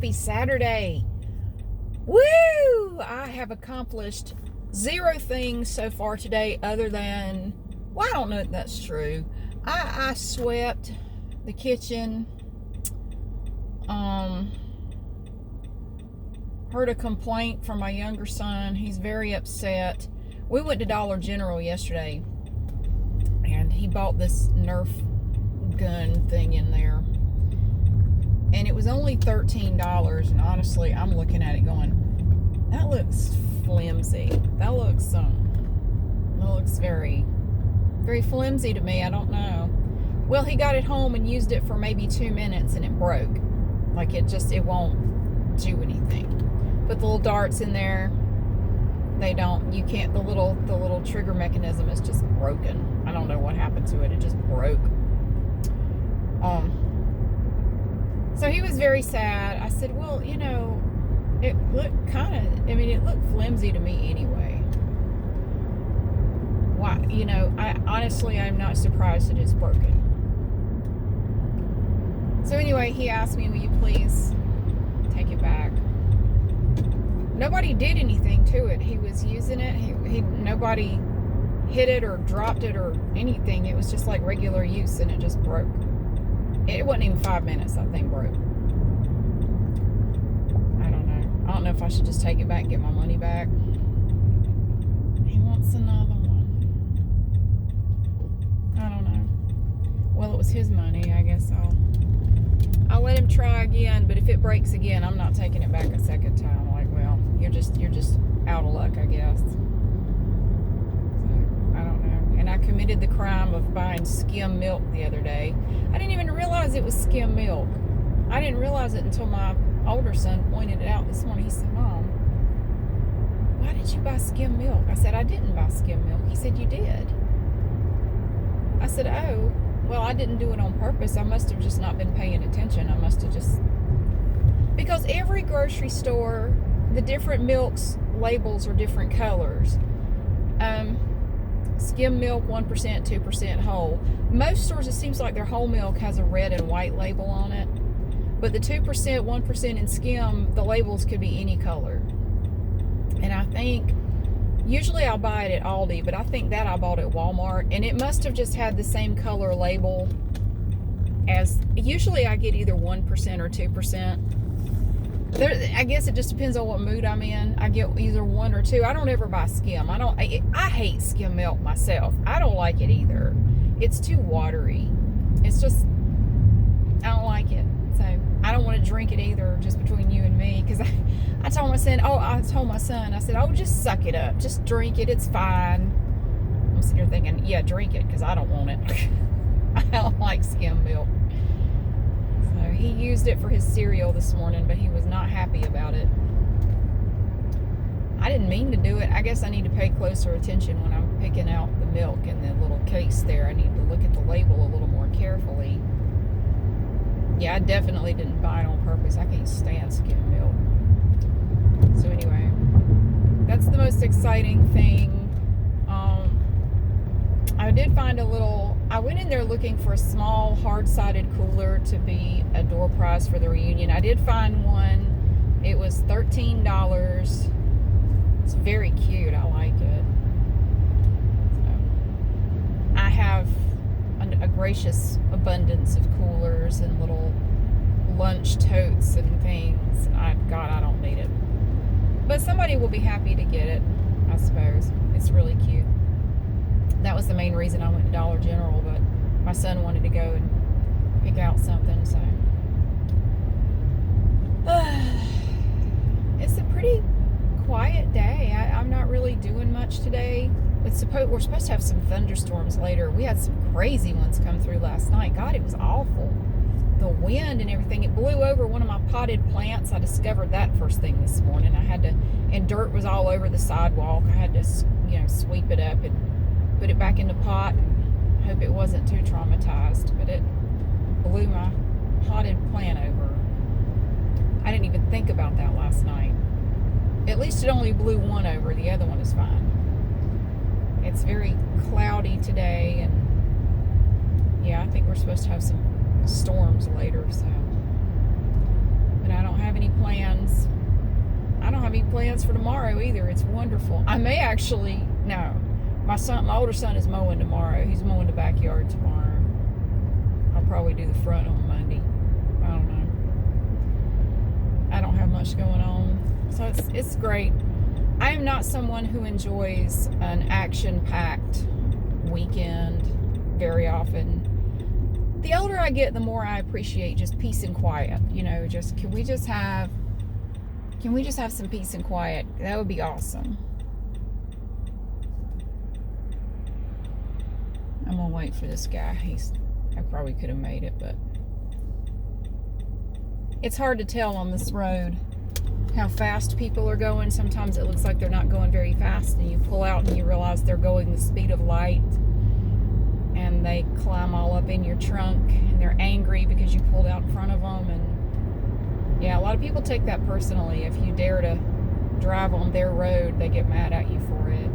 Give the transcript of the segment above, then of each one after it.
Happy Saturday. Woo! I have accomplished 0 things so far today other than, well, I don't know if that's true. I swept the kitchen. Heard a complaint from my younger son. He's very upset. We went to Dollar General yesterday and he bought this Nerf gun thing in there. And it was only $13, and honestly, I'm looking at it going, that looks flimsy. That looks very, very flimsy to me. I don't know. Well, he got it home and used it for maybe 2 minutes, and it broke. Like it won't do anything. Put the little darts in there. You can't. The little trigger mechanism is just broken. I don't know what happened to it. It just broke. So he was very sad. I said, well, it looked it looked flimsy to me anyway. Why, I'm not surprised that it's broken. So anyway, he asked me, will you please take it back? Nobody did anything to it. He was using it. Nobody hit it or dropped it or anything. It was just like regular use, and it just broke. It wasn't even 5 minutes, that thing broke. I don't know if I should just take it back and get my money back. He wants another one. I don't know. Well, it was his money. I guess I'll let him try again, but if it breaks again, I'm not taking it back a second time. Like, well, you're just out of luck, I guess. So, I don't know. And I committed the crime of buying skim milk the other day. I didn't even realize it was skim milk. I didn't realize it until my older son pointed it out this morning. He said, Mom, why did you buy skim milk? I said, I didn't buy skim milk. He said, you did. I said, oh, well, I didn't do it on purpose. I must have just not been paying attention. I must have just... Because every grocery store, the different milks labels are different colors. Skim milk, 1%, 2% whole. Most stores, it seems like their whole milk has a red and white label on it. But the 2%, 1% in skim, the labels could be any color. And I think, usually I'll buy it at Aldi, but I think that I bought at Walmart. And it must have just had the same color label as, usually I get either 1% or 2%. I guess it just depends on what mood I'm in. I get either 1 or 2. I don't ever buy skim. I hate skim milk myself. I don't like it either. It's too watery. It's just, I don't like it. So I don't want to drink it either, just between you and me. Because I told my son, I said, oh, just suck it up. Just drink it. It's fine. I'm sitting here thinking, yeah, drink it, because I don't want it. I don't like skim milk. So he used it for his cereal this morning, but he was not happy about it. I didn't mean to do it. I guess I need to pay closer attention when I'm picking out the milk in the little case there. I need to look at the label a little more carefully. Yeah, I definitely didn't buy it on purpose. I can't stand skim milk. So anyway, that's the most exciting thing. I did find I went in there looking for a small hard-sided cooler to be a door prize for the reunion. I did find one. It was $13. It's very cute. I like it. So, I have a gracious abundance of coolers and little lunch totes and things. God, I don't need it. But somebody will be happy to get it, I suppose. It's really cute. That was the main reason I went to Dollar General, but my son wanted to go and pick out something, so. It's a pretty quiet day. I'm not really doing much today. We're supposed to have some thunderstorms later. We had some crazy ones come through last night. God, it was awful. The wind and everything. It blew over one of my potted plants. I discovered that first thing this morning. And dirt was all over the sidewalk. I had to, sweep it up and put it back in the pot and hope it wasn't too traumatized. But it blew my potted plant over. I didn't even think about that last night. At least it only blew one over. The other one is fine. It's very cloudy today, and yeah, I think we're supposed to have some storms later, so. But I don't have any plans. I don't have any plans for tomorrow either. It's wonderful. I may actually, no. My older son is mowing tomorrow. He's mowing the backyard tomorrow. I'll probably do the front on Monday. I don't know. I don't have much going on. So it's great. I am not someone who enjoys an action-packed weekend very often. The older I get, the more I appreciate just peace and quiet. You know, just can we just have some peace and quiet? That would be awesome. I'm gonna wait for this guy. I probably could have made it, but it's hard to tell on this road how fast people are going. Sometimes it looks like they're not going very fast, and you pull out and you realize they're going the speed of light, and they climb all up in your trunk, and they're angry because you pulled out in front of them. And yeah, a lot of people take that personally. If you dare to drive on their road, they get mad at you for it.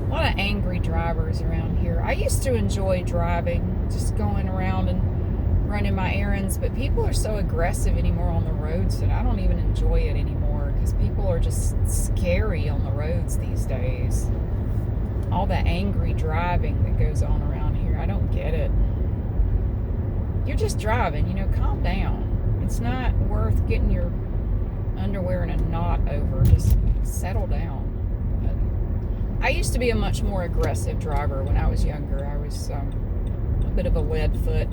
A lot of angry drivers around here. I used to enjoy driving, just going around and running my errands, but people are so aggressive anymore on the roads that I don't even enjoy it anymore, because people are just scary on the roads these days. All the angry driving that goes on around here, I don't get it. You're just driving, you know, calm down. It's not worth getting your underwear in a knot over. Just settle down. But I used to be a much more aggressive driver when I was younger. I was a bit of a lead foot.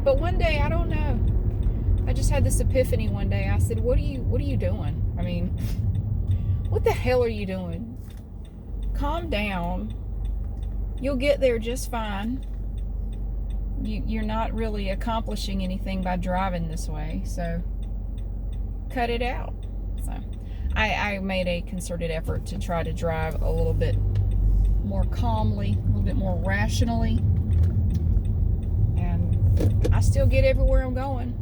But one day, I don't know, I just had this epiphany one day. I said, what are you doing? I mean, what the hell are you doing? Calm down. You'll get there just fine. You're not really accomplishing anything by driving this way, so cut it out. So I made a concerted effort to try to drive a little bit more calmly, a little bit more rationally. I still get everywhere I'm going.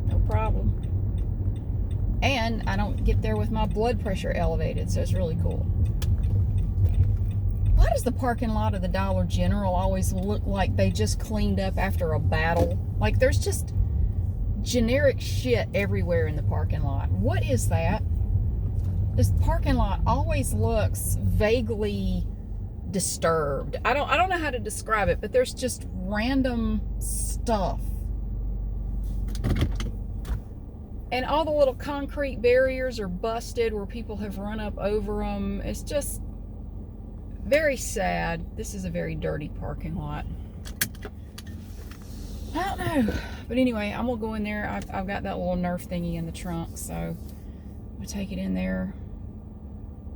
No problem. And I don't get there with my blood pressure elevated, so it's really cool. Why does the parking lot of the Dollar General always look like they just cleaned up after a battle? Like there's just generic shit everywhere in the parking lot. What is that? This parking lot always looks vaguely disturbed. I don't know how to describe it, but there's just random stuff. And all the little concrete barriers are busted where people have run up over them. It's just very sad. This is a very dirty parking lot. I don't know. But anyway, I'm gonna go in there. I've got that little Nerf thingy in the trunk, so I'm gonna take it in there.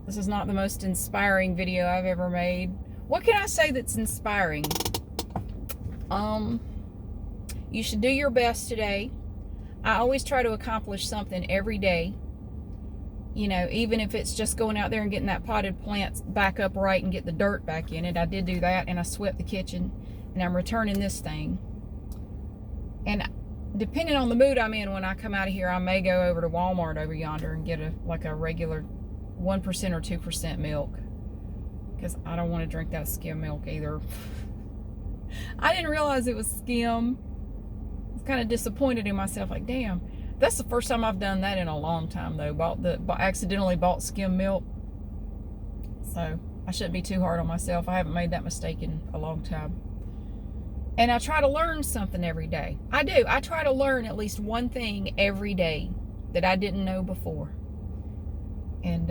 This is not the most inspiring video I've ever made. What can I say that's inspiring? You should do your best today. I always try to accomplish something every day. You know, even if it's just going out there and getting that potted plant back up right and get the dirt back in it. I did do that, and I swept the kitchen, and I'm returning this thing. And depending on the mood I'm in when I come out of here, I may go over to Walmart over yonder and get a regular 1% or 2% milk, because I don't want to drink that skim milk either. I didn't realize it was skim. I was kind of disappointed in myself, like, damn, that's the first time I've done that in a long time though. Accidentally bought skim milk. So I shouldn't be too hard on myself. I haven't made that mistake in a long time. And I try to learn something every day. I do. I try to learn at least one thing every day that I didn't know before. And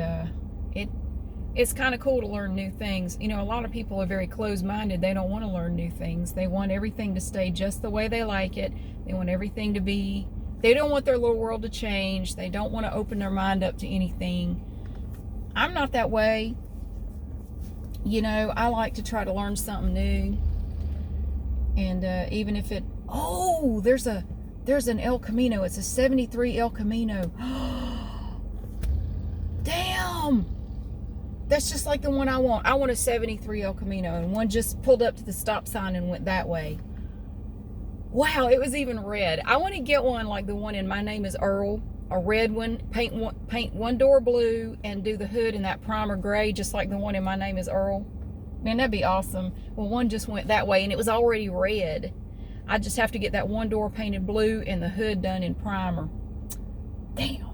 it's kind of cool to learn new things. You know, a lot of people are very closed-minded. They don't want to learn new things. They want everything to stay just the way they like it. They want everything to be, they don't want their little world to change. They don't want to open their mind up to anything. I'm not that way. You know, I like to try to learn something new. And even if it, oh, there's an El Camino. It's a 73 El Camino. Damn. That's just like the one I want. I want a 73 El Camino, and one just pulled up to the stop sign and went that way. Wow, it was even red. I want to get one like the one in My Name is Earl, a red one, paint one door blue and do the hood in that primer gray, just like the one in My Name is Earl. Man, that'd be awesome. Well, one just went that way, and it was already red. I just have to get that one door painted blue and the hood done in primer. Damn.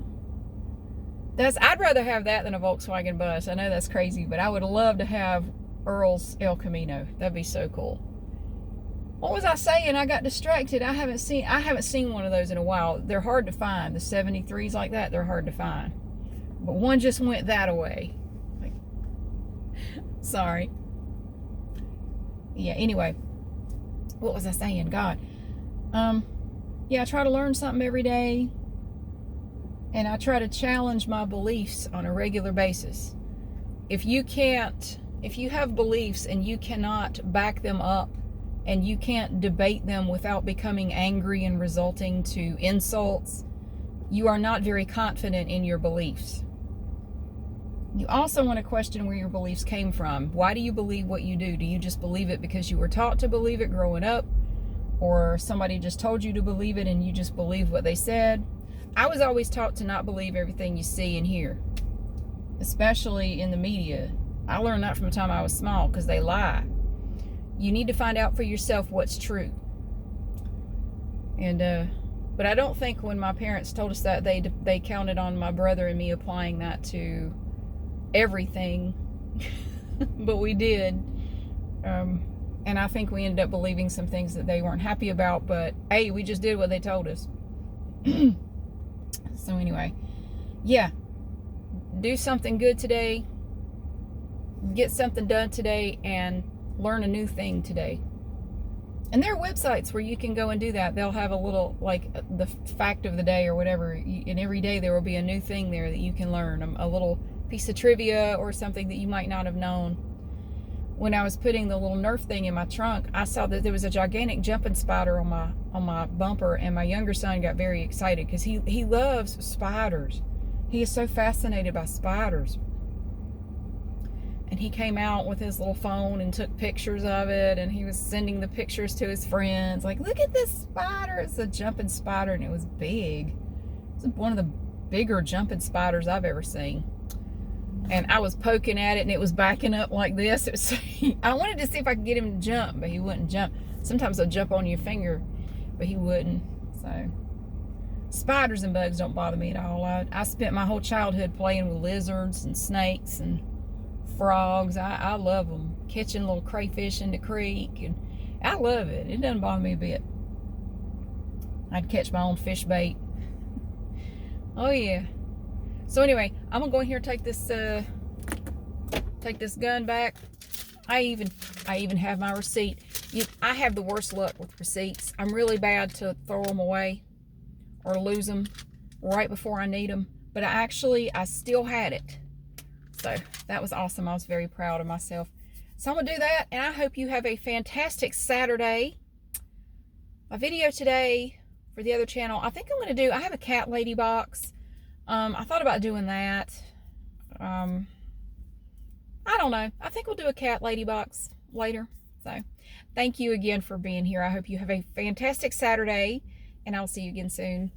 I'd rather have that than a Volkswagen bus. I know that's crazy, but I would love to have Earl's El Camino. That'd be so cool. What was I saying? I got distracted. I haven't seen one of those in a while. They're hard to find. The 73s like that, they're hard to find. But one just went that away. Like, sorry. Yeah, anyway. What was I saying? God. Yeah, I try to learn something every day. And I try to challenge my beliefs on a regular basis. If you have beliefs and you cannot back them up, and you can't debate them without becoming angry and resulting to insults, you are not very confident in your beliefs. You also want to question where your beliefs came from. Why do you believe what you do? Do you just believe it because you were taught to believe it growing up? Or somebody just told you to believe it and you just believe what they said? I was always taught to not believe everything you see and hear, especially in the media. I learned that from the time I was small because they lie. You need to find out for yourself what's true. And but I don't think when my parents told us that they counted on my brother and me applying that to everything. But we did. And I think we ended up believing some things that they weren't happy about, but hey, we just did what they told us. So anyway, yeah, do something good today, get something done today, and learn a new thing today. And there are websites where you can go and do that. They'll have a little, like, the fact of the day or whatever, and every day there will be a new thing there that you can learn, a little piece of trivia or something that you might not have known. When I was putting the little Nerf thing in my trunk, I saw that there was a gigantic jumping spider on my bumper, and my younger son got very excited because he loves spiders. He is so fascinated by spiders. And he came out with his little phone and took pictures of it, and he was sending the pictures to his friends, like, look at this spider. It's a jumping spider, and it was big. It was one of the bigger jumping spiders I've ever seen. And I was poking at it, and it was backing up like this. It was, I wanted to see if I could get him to jump, but he wouldn't jump. Sometimes they'll jump on your finger, but he wouldn't. So spiders and bugs don't bother me at all. I spent my whole childhood playing with lizards and snakes and frogs. I love them. Catching little crayfish in the creek, and I love it. It doesn't bother me a bit. I'd catch my own fish bait. Oh yeah. So anyway, I'm gonna go in here and take this gun back. I even have my receipt. I have the worst luck with receipts. I'm really bad to throw them away or lose them right before I need them. But I still had it. So that was awesome. I was very proud of myself. So I'm going to do that, and I hope you have a fantastic Saturday. My video today for the other channel, I think I'm going to do, I have a cat lady box. I thought about doing that. I don't know. I think we'll do a cat lady box later. So thank you again for being here. I hope you have a fantastic Saturday, and I'll see you again soon.